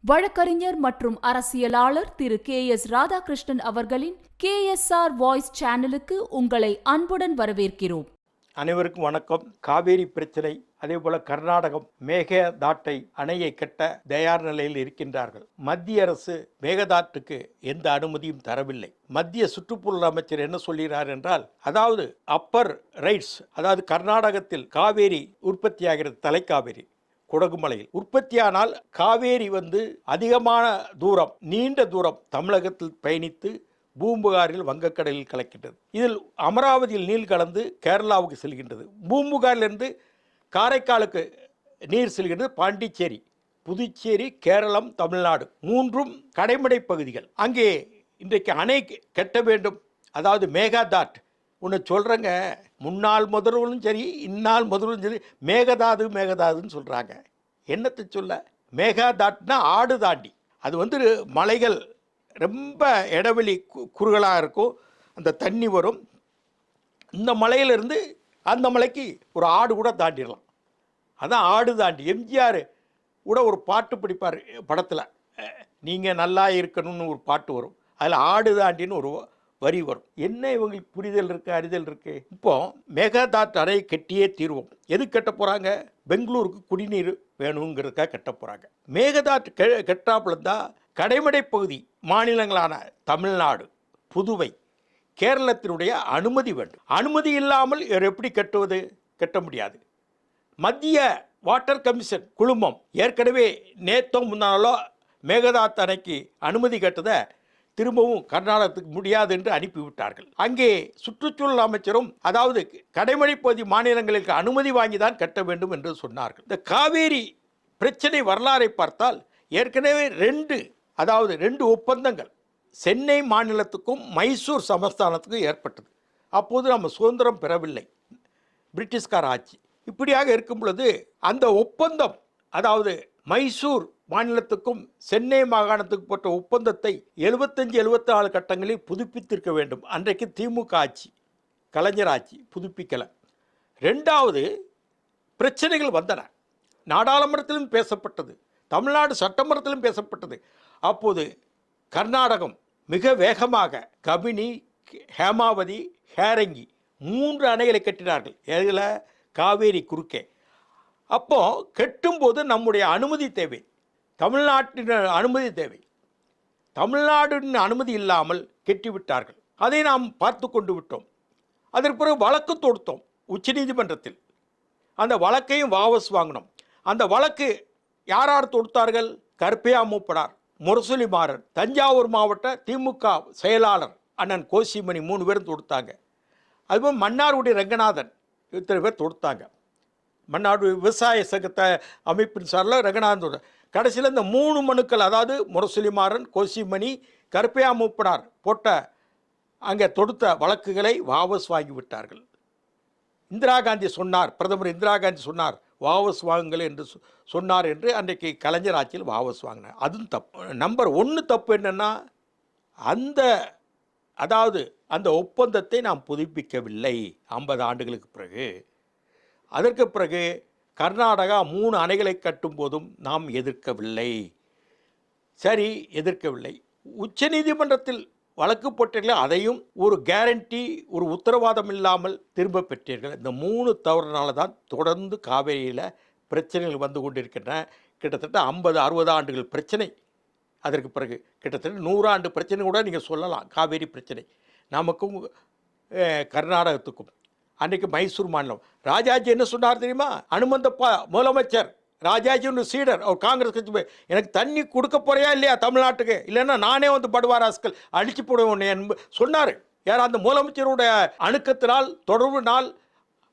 வழக்கறிஞர் மற்றும் அரசியலாளர் திரு KS ராதாகிருஷ்ணன் அவர்களின் KSR வாய்ஸ் சேனலுக்கு உங்களை அன்புடன் வரவேற்கிறோம். அனைவருக்கும் வணக்கம். காவேரி பிரச்சனை, அதே போல கர்நாடகம் மேகதாட்டை அணையை கட்ட தயார் நிலையில் இருக்கின்றார்கள். மத்திய அரசு மேகதாட்டுக்கு எந்த அனுமதியும் தரவில்லை. மத்திய சுற்றுச்சூழல் அமைச்சர் என்ன சொல்கிறார் என்றால், அதாவது அப்பர் ரைட்ஸ், அதாவது கர்நாடகத்தில் காவேரி உற்பத்தியாகிறது, தலைக்காவேரி குடகுமலையில் உற்பத்தியானால் காவேரி அதிகமான தூரம், நீண்ட தூரம் தமிழகத்தில் பயணித்து பூம்புகாரில் வங்கக்கடலில் கலக்கின்றது. இதில் அமராவதியில் நீர் கலந்து கேரளாவுக்கு செல்கின்றது. பூம்புகாரிலிருந்து காரைக்காலுக்கு நீர் செல்கின்றது. பாண்டிச்சேரி, புதுச்சேரி, கேரளம், தமிழ்நாடு மூன்றும் கடைமடை பகுதிகள். அங்கே இன்றைக்கு அணை கட்ட வேண்டும். அதாவது மேகதாட் ஒன்று சொல்கிறேங்க, முன்னாள் முதல்வரும் சரி, இந்நாள் முதல்வரும் சரி, மேகதாதுன்னு சொல்கிறாங்க. என்னத்தை சொல்ல? மேகதாட்னா ஆடு தாண்டி. அது மலைகள் ரொம்ப இடைவெளி குறுகலாக இருக்கும். அந்த தண்ணி வரும். இந்த மலையிலிருந்து அந்த மலைக்கு ஒரு ஆடு கூட தாண்டிடலாம். அதான் ஆடு தாண்டி. எம்ஜிஆர் கூட ஒரு பாட்டு பிடிப்பார் படத்தில், நீங்கள் நல்லா இருக்கணும்னு ஒரு பாட்டு வரும். அதில் ஆடு தாண்டின்னு ஒரு வரி வரும். என்ன இவங்களுக்கு புரிதல் இருக்குது, அறிதல் இருக்குது? இப்போ மேகதாட் அணை கட்டியே தீர்வோம். எது கட்ட போகிறாங்க? பெங்களூருக்கு குடிநீர் வேணுங்கிறதுக்காக கட்ட போகிறாங்க. மேகதாட் கட்டாப்புல தான் கடைமடை பகுதி மாநிலங்களான தமிழ்நாடு, புதுவை, கேரளத்தினுடைய அனுமதி வேண்டும். அனுமதி இல்லாமல் இவர் எப்படி கட்டுவது? கட்ட முடியாது. மத்திய வாட்டர் கமிஷன் குழுமம் ஏற்கனவே நேத்தோ முன்னாலோ மேகதாட் அணைக்கு அனுமதி கட்டதை திரும்பவும் கர்நாடகத்துக்கு முடியாது என்று அனுப்பிவிட்டார்கள். அங்கே சுற்றுச்சூழல் அமைச்சரும், அதாவது கடைமடை பகுதி மாநிலங்களுக்கு அனுமதி வாங்கி தான் கட்ட வேண்டும் என்று சொன்னார்கள். இந்த காவேரி பிரச்சனை வரலாறை பார்த்தால் ஏற்கனவே ரெண்டு ஒப்பந்தங்கள் சென்னை மாநிலத்துக்கும் மைசூர் சமஸ்தானத்துக்கும் ஏற்பட்டது. அப்போது நம்ம சுதந்திரம் பெறவில்லை, பிரிட்டிஷ்கார ஆட்சி. இப்படியாக இருக்கும் பொழுது அந்த ஒப்பந்தம், அதாவது மைசூர் மாநிலத்துக்கும் சென்னை மாகாணத்துக்கு போட்ட ஒப்பந்தத்தை 75-74 கட்டங்களில் புதுப்பித்திருக்க வேண்டும். அன்றைக்கு திமுக ஆட்சி, கலைஞர் ஆட்சி புதுப்பிக்கலை. ரெண்டாவது பிரச்சனைகள் வந்தன. நாடாளுமன்றத்திலும் பேசப்பட்டது, தமிழ்நாடு சட்டமன்றத்திலும் பேசப்பட்டது. அப்போது கர்நாடகம் மிக வேகமாக கபினி, ஹேமாவதி, ஹேரங்கி 3 அணைகளை கட்டினார்கள். இதில் காவேரி குறுக்கே. அப்போ கட்டும்போது நம்முடைய அனுமதி தேவை, தமிழ்நாட்டின் அனுமதி தேவை. தமிழ்நாட்டின் அனுமதி இல்லாமல் கெட்டிவிட்டார்கள். அதை நாம் பார்த்து கொண்டு விட்டோம். அதற்கு பிறகு வழக்கு தொடுத்தோம் உச்சநீதிமன்றத்தில். அந்த வழக்கையும் வாபஸ் வாங்கினோம். அந்த வழக்கு யார் தொடுத்தார்கள்? கருப்பையா மூப்பனார், முரசொலி மாறன், தஞ்சாவூர் மாவட்ட திமுக செயலாளர் அண்ணன் கோசிமணி 3 பேரும் தொடுத்தாங்க. அதுபோல் மன்னார்குடி ரங்கநாதன் இத்தனை பேர் தொடுத்தாங்க. மன்னாடு விவசாய சங்கத்தை அமைப்பின் சார்பில் ரங்கநாதன். கடைசியில் இந்த 3 மனுக்கள், அதாவது முரசொலி மாறன், கோசிமணி, கருப்பையா மூப்பனார் போட்ட அங்கே தொடுத்த வழக்குகளை வாபஸ் வாங்கிவிட்டார்கள். இந்திரா காந்தி சொன்னார், பிரதமர் இந்திரா காந்தி சொன்னார் வாபஸ் வாங்குங்கள் என்று சொன்னார் என்று அன்றைக்கு கலைஞர் ஆட்சியில் வாபஸ் வாங்கினார். அதுவும் தப்பு. நம்பர் 1 தப்பு என்னென்னா, அந்த ஒப்பந்தத்தை நாம் புதுப்பிக்கவில்லை 50 ஆண்டுகளுக்கு பிறகு. அதற்கு பிறகு கர்நாடகா 3 அணைகளை கட்டும் போதும் நாம் எதிர்க்கவில்லை. சரி, எதிர்க்கவில்லை. உச்சநீதிமன்றத்தில் வழக்கு போட்டீர்கள், அதையும் ஒரு கேரண்டி, ஒரு உத்தரவாதம் இல்லாமல் திரும்ப பெற்றீர்கள். இந்த 3 தவறுனால தான் தொடர்ந்து காவேரியில் பிரச்சனைகள் வந்து கொண்டிருக்கின்றன. கிட்டத்தட்ட 50-60 ஆண்டுகள் பிரச்சனை. அதற்கு பிறகு கிட்டத்தட்ட 100 ஆண்டு பிரச்சனை கூட நீங்கள் சொல்லலாம். காவேரி பிரச்சனை நமக்கும் கர்நாடகத்துக்கும். அன்றைக்கு மைசூர் மாநிலம் ராஜாஜி என்ன சொன்னார் தெரியுமா? அனுமந்தப்பா முதலமைச்சர், ராஜாஜி சீடர், அவர் காங்கிரஸ் கட்சி, எனக்கு தண்ணி கொடுக்க போறியா இல்லையா தமிழ்நாட்டுக்கு, இல்லைன்னா நானே படுவாராஸ்கள் அழிச்சு போடுவேன் சொன்னார். யார்? அந்த முதலமைச்சருடைய அணுக்கத்தினால், தொடர்புனால்,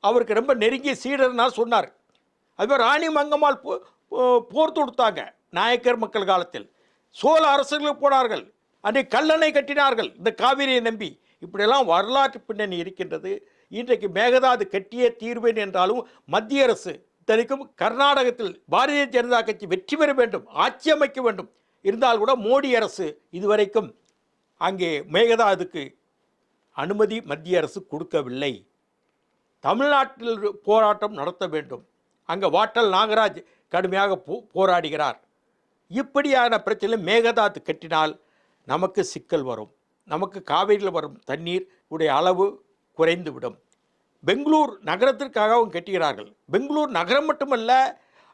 அவருக்கு ரொம்ப நெருங்கிய சீடர்னால் சொன்னார். அதுமாதிரி ராணி மங்கம்மாள் போர் தொடுத்தாங்க நாயக்கர் மக்கள் காலத்தில். சோழ அரசர்களுக்கு போனார்கள். அன்றைக்கு கல்லணை கட்டினார்கள் இந்த காவிரியை நம்பி. இப்படியெல்லாம் வரலாற்று பின்னணி இருக்கின்றது. இன்றைக்கு மேகதாது கட்டியே தீர்வேன் என்றாலும் மத்திய அரசு இத்தனைக்கும் கர்நாடகத்தில் பாரதிய ஜனதா கட்சி வெற்றி பெற வேண்டும், ஆட்சி அமைக்க வேண்டும். இருந்தால் கூட மோடி அரசு இதுவரைக்கும் அங்கே மேகதாதுக்கு அனுமதி மத்திய அரசு கொடுக்கவில்லை. தமிழ்நாட்டில் போராட்டம் நடத்த வேண்டும். அங்கே வாட்டல் நாகராஜ் கடுமையாக போராடுகிறார். இப்படியான பிரச்சனை மேகதாத்து கட்டினால் நமக்கு சிக்கல் வரும். நமக்கு காவிரியில் வரும் தண்ணீர் உடைய அளவு குறைந்துவிடும். பெங்களூர் நகரத்திற்காக அவங்க கட்டுகிறார்கள். பெங்களூர் நகரம் மட்டுமல்ல,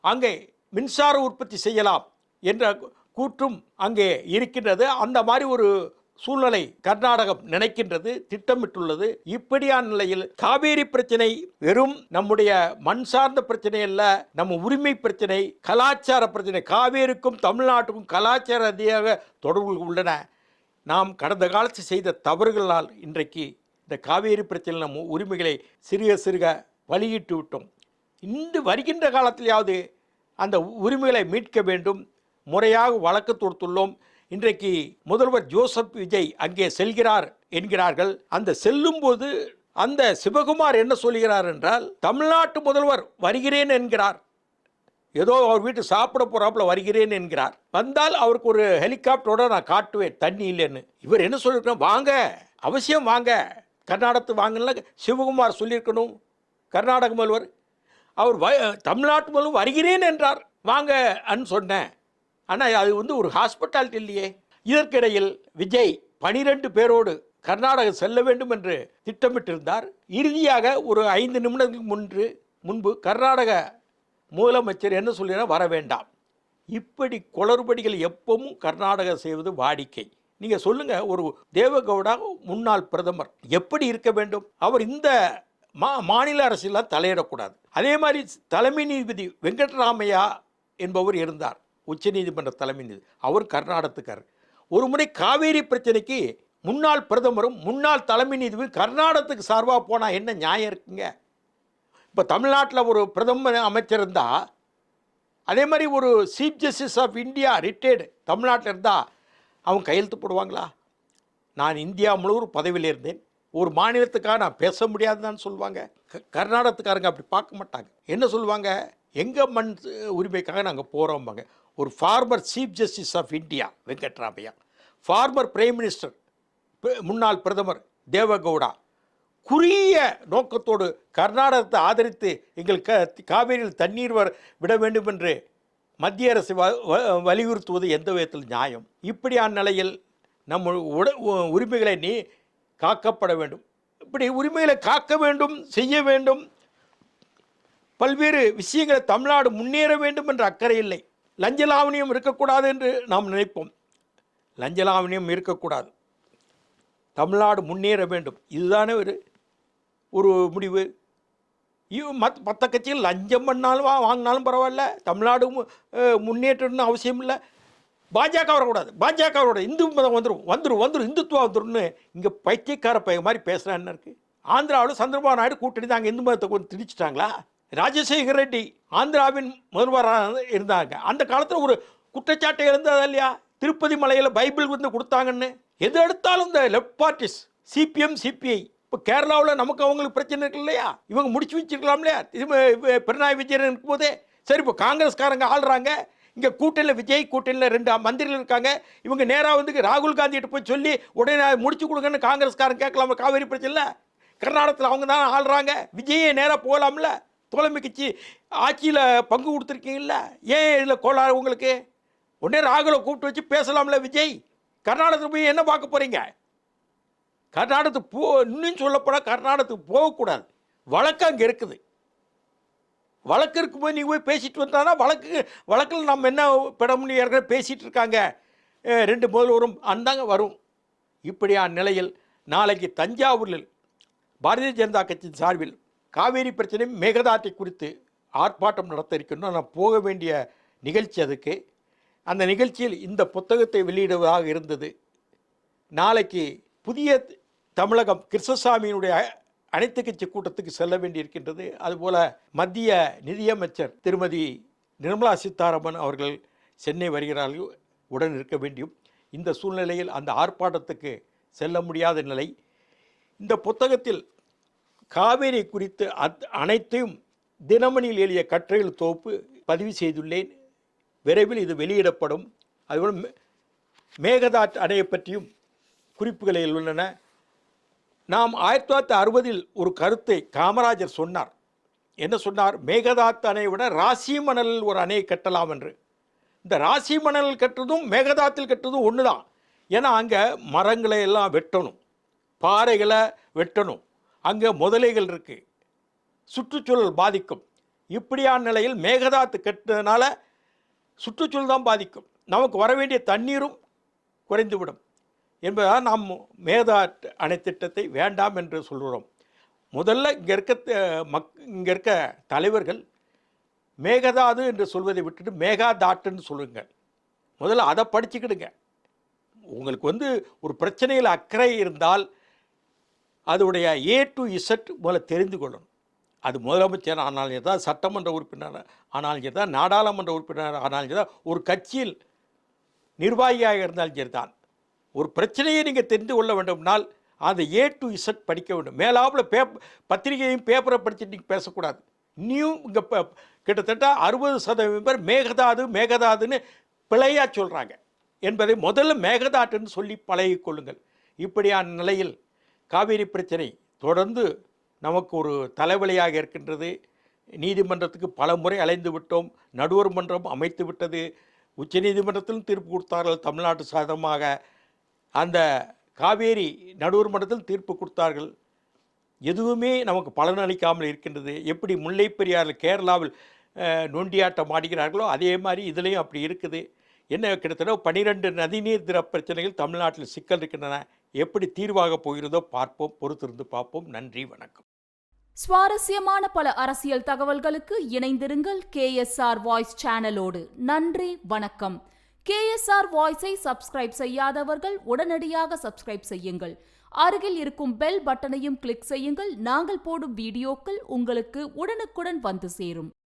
அங்கே மின்சார உற்பத்தி செய்யலாம் என்ற கூற்றும் அங்கே இருக்கின்றது. அந்த மாதிரி ஒரு சூழ்நிலை கர்நாடகம் நினைக்கின்றது, திட்டமிட்டுள்ளது. இப்படியான நிலையில் காவேரி பிரச்சனை வெறும் நம்முடைய மண் சார்ந்த பிரச்சனை அல்ல, நம்ம உரிமை பிரச்சனை, கலாச்சார பிரச்சனை. காவேரிக்கும் தமிழ்நாட்டுக்கும் கலாச்சார ரீதியாக தொடர்புகள் உள்ளன. நாம் கடந்த காலத்தில் செய்த தவறுகளால் இன்றைக்கு இந்த காவேரி பிரச்சனை நம்ம உரிமைகளை சிறுக சிறுக வழியிட்டு விட்டோம். இன்று வருகின்ற காலத்திலேயாவது அந்த உரிமைகளை மீட்க வேண்டும். முறையாக வழக்கு தொடுத்துள்ளோம். இன்றைக்கு முதல்வர் ஜோசப் விஜய் அங்கே செல்கிறார் என்கிறார்கள். அந்த செல்லும் போது அந்த சிவகுமார் என்ன சொல்கிறார் என்றால், தமிழ்நாட்டு முதல்வர் வருகிறேன் என்கிறார். ஏதோ அவர் வீட்டு சாப்பிட போறாப்புல வருகிறேன் என்கிறார். வந்தால் அவருக்கு ஒரு ஹெலிகாப்டரோட நான் காட்டுவேன் தண்ணி இல்லைன்னு. இவர் என்ன சொல்லியிருக்கணும், வாங்க அவசியம் வாங்க கர்நாடகத்து வாங்கல சிவகுமார் சொல்லியிருக்கணும். கர்நாடக முதல்வர் அவர் தமிழ்நாட்டு முதல்வர் வருகிறேன் என்றார், வாங்க அன்னு சொன்னேன். ஆனால் அது ஒரு ஹாஸ்பிட்டாலிட்டி இல்லையே. இதற்கிடையில் விஜய் 12 பேரோடு கர்நாடகம் செல்ல வேண்டும் என்று திட்டமிட்டிருந்தார். இறுதியாக ஒரு 5 நிமிடங்களுக்கு முன்பு கர்நாடக முதலமைச்சர் என்ன சொல்லினா, வர வேண்டாம். இப்படி குளறுபடிகள் எப்பவும் கர்நாடகம் செய்வது வாடிக்கை. நீங்கள் சொல்லுங்கள், ஒரு தேவகவுடா முன்னாள் பிரதமர் எப்படி இருக்க வேண்டும்? அவர் இந்த மாநில அரசியலாம் தலையிடக்கூடாது. அதே மாதிரி தலைமை நீதிபதி வெங்கட்ராமையா என்பவர் இருந்தார், உச்சநீதிமன்ற தலைமை நீதி. அவர் கர்நாடகத்துக்கார். ஒரு முறை காவேரி பிரச்சனைக்கு முன்னாள் பிரதமரும் முன்னாள் தலைமை நீதிபதி கர்நாடகத்துக்கு சார்பாக போனால் என்ன நியாயம் இருக்குங்க? இப்போ தமிழ்நாட்டில் ஒரு பிரதமர் அமைச்சர் இருந்தால், அதே மாதிரி ஒரு chief justice of India retired தமிழ்நாட்டில் இருந்தால் அவங்க கையெழுத்து போடுவாங்களா? நான் இந்தியா முழுவதும் பதவியில் இருந்தேன், ஒரு மாநிலத்துக்காக நான் பேச முடியாதுன்னு சொல்லுவாங்க. கர்நாடகத்துக்காரங்க அப்படி பார்க்க மாட்டாங்க. என்ன சொல்லுவாங்க, எங்கள் மண் உரிமைக்காக நாங்கள் போகிறோம்பாங்க. ஒரு former chief justice of India Venkataramaiah, former prime minister முன்னாள் பிரதமர் தேவகவுடா குறுகிய நோக்கத்தோடு கர்நாடகத்தை ஆதரித்து எங்களுக்கு காவேரியில் தண்ணீர் விட வேண்டும் என்று மத்திய அரசு வலியுறுத்துவது எந்த விதத்தில் நியாயம்? இப்படியான நிலையில் நம்ம உரிமைகளை காக்கப்பட வேண்டும். இப்படி உரிமைகளை காக்க வேண்டும், செய்ய வேண்டும். பல்வேறு விஷயங்களை தமிழ்நாடு முன்னேற வேண்டும் என்ற அக்கறை இல்லை. லஞ்சலாவணியம் இருக்கக்கூடாது என்று நாம் நினைப்போம். லஞ்சலாவணியம் இருக்கக்கூடாது, தமிழ்நாடு முன்னேற வேண்டும். இதுதானே ஒரு முடிவு. மற்ற கட்சிகள் லஞ்சம் பண்ணாலும் வாங்கினாலும் பரவாயில்ல, தமிழ்நாடு முன்னேற்றம்னு அவசியம் இல்லை. பாஜக வரக்கூடாது, பாஜக வரக்கூடாது, இந்து மதம் வந்துடும் இந்துத்துவம் வந்துடும்னு இங்கே பைத்தியக்கார பைய மாதிரி பேசுகிறான்னு இருக்குது. ஆந்திராவில் சந்திரபாபு நாயுடு கூட்டணி தான் அங்கே இந்து மதத்தை கொஞ்சம் திணிச்சிட்டாங்களா? ராஜசேகர் ரெட்டி ஆந்திராவின் முதல்வராக இருந்தாங்க. அந்த காலத்தில் ஒரு குற்றச்சாட்டை இருந்ததா இல்லையா? திருப்பதி மலையில் பைபிள் கொடுத்தாங்கன்னு. எது எடுத்தாலும் இந்த லெஃப்ட் பார்ட்டிஸ், சிபிஎம் சிபிஐ. இப்போ கேரளாவில் நமக்கு அவங்களுக்கு பிரச்சனை இருக்கு இல்லையா? இவங்க முடிச்சு வச்சிருக்கலாம் இல்லையா? பினராயி விஜயன் இருக்கும்போதே. சரி, இப்போ காங்கிரஸ்காரங்க ஆள்றாங்க. இங்கே கூட்டணியில் விஜய் கூட்டணியில் 2 மந்திரிகள் இருக்காங்க. இவங்க நேராக ராகுல் காந்திகிட்ட போய் சொல்லி உடனே முடிச்சு கொடுங்கன்னு காங்கிரஸ்காரன் கேட்கலாமா? காவேரி பிரச்சனை கர்நாடகத்தில் அவங்க தான் ஆள்றாங்க. விஜயே நேராக போகலாம்ல. தோழமை கட்சி ஆட்சியில் பங்கு கொடுத்துருக்கீங்கல்ல, ஏன் இதில் கோளாறு உங்களுக்கு? உடனே ராகுலை கூப்பிட்டு வச்சு பேசலாம்ல. விஜய் கர்நாடகத்தில் போய் என்ன பார்க்க போகிறீங்க? கர்நாடகத்துக்கு இன்னும் சொல்லப்போனால் கர்நாடகத்துக்கு போகக்கூடாது. வழக்கு அங்கே இருக்குது. வழக்கு இருக்கும்போது நீங்கள் போய் பேசிட்டு வந்தானா வழக்கில் நம்ம என்ன பெற முடியாது? பேசிகிட்டு இருக்காங்க 2 முதல்வரும் அந்தாங்க வரும். இப்படியான நிலையில் நாளைக்கு தஞ்சாவூரில் பாரதிய ஜனதா கட்சியின் சார்பில் காவேரி பிரச்சனை மேகதாட்டை குறித்து ஆர்ப்பாட்டம் நடத்த இருக்கின்றோம். நான் போக வேண்டிய நிகழ்ச்சி அதுக்கு. அந்த நிகழ்ச்சியில் இந்த புத்தகத்தை வெளியிடுவதாக இருந்தது. நாளைக்கு புதிய தமிழகம் கிருஷ்ணசாமியினுடைய அனைத்து கட்சி கூட்டத்துக்கு செல்ல வேண்டியிருக்கின்றது. அதுபோல் மத்திய நிதியமைச்சர் திருமதி நிர்மலா சீதாராமன் அவர்கள் சென்னை வருகிறார்கள், உடன் இருக்க வேண்டும். இந்த சூழ்நிலையில் அந்த ஆர்ப்பாட்டத்துக்கு செல்ல முடியாத நிலை. இந்த புத்தகத்தில் காவேரி குறித்து அனைத்தையும் தினமணியில் எழுதிய கட்டுரைகள் தொகுப்பு பதிவு செய்துள்ளேன். விரைவில் இது வெளியிடப்படும். அதுபோல் மேகதாட் அணையை பற்றியும் குறிப்புகளில் உள்ளன. நாம் 1960 ஒரு கருத்தை காமராஜர் சொன்னார். என்ன சொன்னார்? மேகதாத் அணையை விட ராசி மணலில் ஒரு அணையை கட்டலாம் என்று. இந்த ராசி மணல் கட்டுறதும் மேகதாத்தில் கட்டுறதும் ஒன்று தான். ஏன்னா அங்கே மரங்களை எல்லாம் வெட்டணும், பாறைகளை வெட்டணும், அங்கே முதலைகள் இருக்குது, சுற்றுச்சூழல் பாதிக்கும். இப்படியான நிலையில் மேகதாத்து கட்டுறதுனால சுற்றுச்சூழல் தான் பாதிக்கும், நமக்கு வர வேண்டிய தண்ணீரும் குறைந்துவிடும் என்பதால் நாம் மேகதாட்டு அணை திட்டத்தை வேண்டாம் என்று சொல்கிறோம். முதல்ல இங்கே இருக்க தலைவர்கள் மேகதாது என்று சொல்வதை விட்டுட்டு மேகாதாட்டுன்னு சொல்லுங்கள். முதல்ல அதை படிச்சுக்கிடுங்க. உங்களுக்கு ஒரு பிரச்சனையில் அக்கறை இருந்தால் அதோடைய A to Z முதல்ல தெரிந்து கொள்ளணும். அது முதலமைச்சர் ஆனாலும் சரி தான், சட்டமன்ற உறுப்பினர் ஆனாலும் சரி தான், நாடாளுமன்ற உறுப்பினர் ஆனாலும் சரி தான், ஒரு கட்சியில் நிர்வாகியாக இருந்தாலும் சரி தான், ஒரு பிரச்சனையை நீங்கள் தெரிந்து கொள்ள வேண்டும்னால் அந்த A to Z படிக்க வேண்டும். மேலாப்பில் பத்திரிகையும் பேப்பரை படிச்சுட்டு நீங்கள் பேசக்கூடாது. இன்னும் இங்கே கிட்டத்தட்ட 60% பேர் மேகதாதுன்னு பிழையாக சொல்கிறாங்க என்பதை முதல்ல மேகதாட்டுன்னு சொல்லி பழகிக்கொள்ளுங்கள். இப்படியான நிலையில் காவேரி பிரச்சனை தொடர்ந்து நமக்கு ஒரு தலைவலியாக இருக்கின்றது. நீதிமன்றத்துக்கு பல முறை அலைந்து விட்டோம், நடுவர் மன்றம் அமைத்து விட்டது, உச்சநீதிமன்றத்திலும் தீர்ப்பு கொடுத்தார்கள் தமிழ்நாட்டு சாதகமாக. அந்த காவேரி நடுவர் மன்றத்தில் தீர்ப்பு கொடுத்தார்கள், எதுவுமே நமக்கு பலனளிக்காமல் இருக்கின்றது. எப்படி முல்லை பெரியாறில் கேரளாவில் நொண்டியாட்டம் ஆடுகிறார்களோ அதே மாதிரி இதுலேயும் அப்படி இருக்குது. என்ன கிட்டத்தட்ட 12 நதிநீர் திற பிரச்சனைகள் தமிழ்நாட்டில் சிக்கல் இருக்கின்றன. எப்படி தீர்வாக போகிறதோ பார்ப்போம், பொறுத்திருந்து பார்ப்போம். நன்றி, வணக்கம். சுவாரஸ்யமான பல அரசியல் தகவல்களுக்கு இணைந்திருங்கள் KSR வாய்ஸ் சேனலோடு. நன்றி, வணக்கம். KSR வாய்ஸை சப்ஸ்கிரைப் செய்யாதவர்கள் உடனடியாக சப்ஸ்கிரைப் செய்யுங்கள். அருகில் இருக்கும் பெல் பட்டனையும் கிளிக் செய்யுங்கள். நாங்கள் போடும் வீடியோக்கள் உங்களுக்கு உடனுக்குடன் வந்து சேரும்.